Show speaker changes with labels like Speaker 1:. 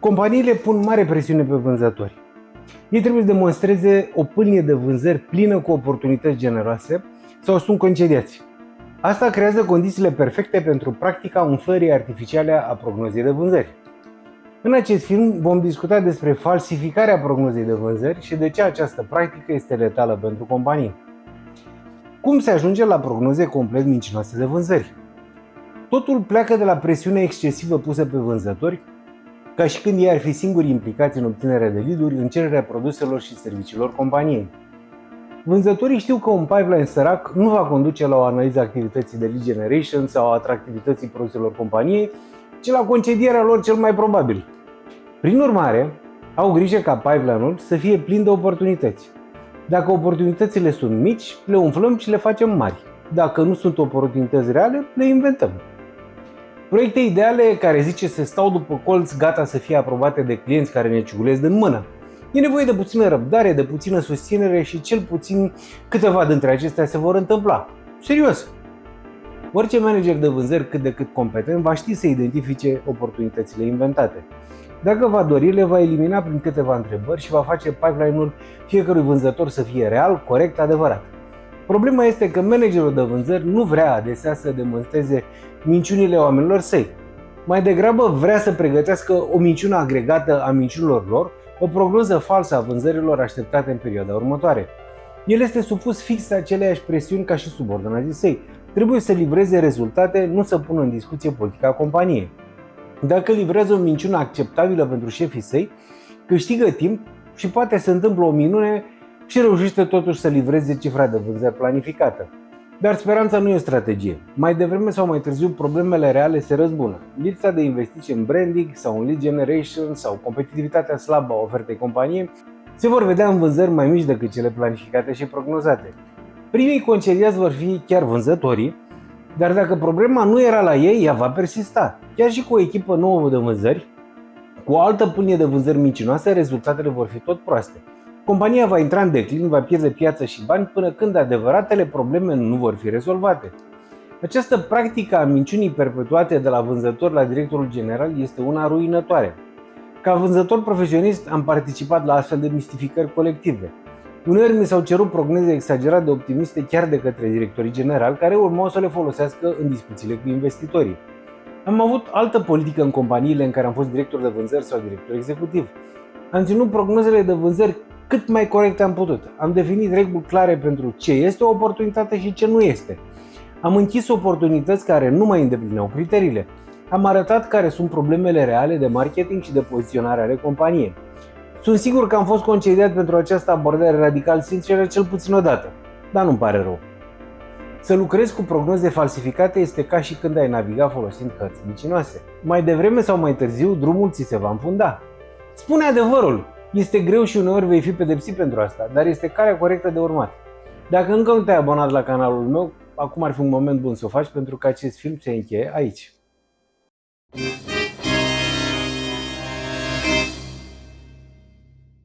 Speaker 1: Companiile pun mare presiune pe vânzători. Ei trebuie să demonstreze o pâlnie de vânzări plină cu oportunități generoase sau sunt concediați. Asta creează condițiile perfecte pentru practica umflării artificiale a prognozei de vânzări. În acest film vom discuta despre falsificarea prognozei de vânzări și de ce această practică este letală pentru companii. Cum se ajunge la prognoze complet mincinoase de vânzări? Totul pleacă de la presiunea excesivă pusă pe vânzători, ca și când ei ar fi singuri implicați în obținerea de lead-uri în cererea produselor și serviciilor companiei. Vânzătorii știu că un pipeline sărac nu va conduce la o analiză a activității de lead generation sau a atractivității produselor companiei, ci la concedierea lor cel mai probabil. Prin urmare, au grijă ca pipeline-ul să fie plin de oportunități. Dacă oportunitățile sunt mici, le umflăm și le facem mari. Dacă nu sunt oportunități reale, le inventăm. Proiecte ideale care zice să stau după colț gata să fie aprobate de clienți care ne ciugulesc din mână. E nevoie de puțină răbdare, de puțină susținere și cel puțin câteva dintre acestea se vor întâmpla. Serios! Orice manager de vânzări cât de cât competent va ști să identifice oportunitățile inventate. Dacă va dori, le va elimina prin câteva întrebări și va face pipeline-ul fiecărui vânzător să fie real, corect, adevărat. Problema este că managerul de vânzări nu vrea adesea să demonstreze minciunile oamenilor săi. Mai degrabă vrea să pregătească o minciună agregată a minciunilor lor, o prognoză falsă a vânzărilor așteptate în perioada următoare. El este supus fix aceleiași presiuni ca și subordinații săi. Trebuie să livreze rezultate, nu să pună în discuție politica companiei. Dacă livrează o minciună acceptabilă pentru șefii săi, câștigă timp și poate se întâmplă o minune și reușește totuși să livreze cifra de vânzări planificată. Dar speranța nu e o strategie. Mai devreme sau mai târziu problemele reale se răzbună. Lipsa de investiții în branding sau în lead generation sau competitivitatea slabă a ofertei companiei se vor vedea în vânzări mai mici decât cele planificate și prognozate. Primii concediați vor fi chiar vânzătorii, dar dacă problema nu era la ei, ea va persista. Chiar și cu o echipă nouă de vânzări, cu o altă pâlnie de vânzări mincinoase, rezultatele vor fi tot proaste. Compania va intra în declin, va pierde piață și bani până când adevăratele probleme nu vor fi rezolvate. Această practică a minciunii perpetuate de la vânzător la directorul general este una ruinătoare. Ca vânzător profesionist am participat la astfel de mistificări colective. Uneori mi s-au cerut prognoze exagerat de optimiste chiar de către directorii generali care urmau să le folosească în discuțiile cu investitorii. Am avut altă politică în companiile în care am fost director de vânzări sau director executiv. Am ținut prognozele de vânzări cât mai corect am putut. Am definit reguli clare pentru ce este o oportunitate și ce nu este. Am închis oportunități care nu mai îndeplineau criteriile. Am arătat care sunt problemele reale de marketing și de poziționare ale companiei. Sunt sigur că am fost concediat pentru această abordare radical sinceră cel puțin o dată, dar nu-mi pare rău. Să lucrezi cu prognoze falsificate este ca și când ai naviga folosind cărți mincinoase. Mai devreme sau mai târziu, drumul ți se va înfunda. Spune adevărul! Este greu și uneori vei fi pedepsit pentru asta, dar este calea corectă de urmat. Dacă încă nu te-ai abonat la canalul meu, acum ar fi un moment bun să o faci pentru că acest film se încheie aici.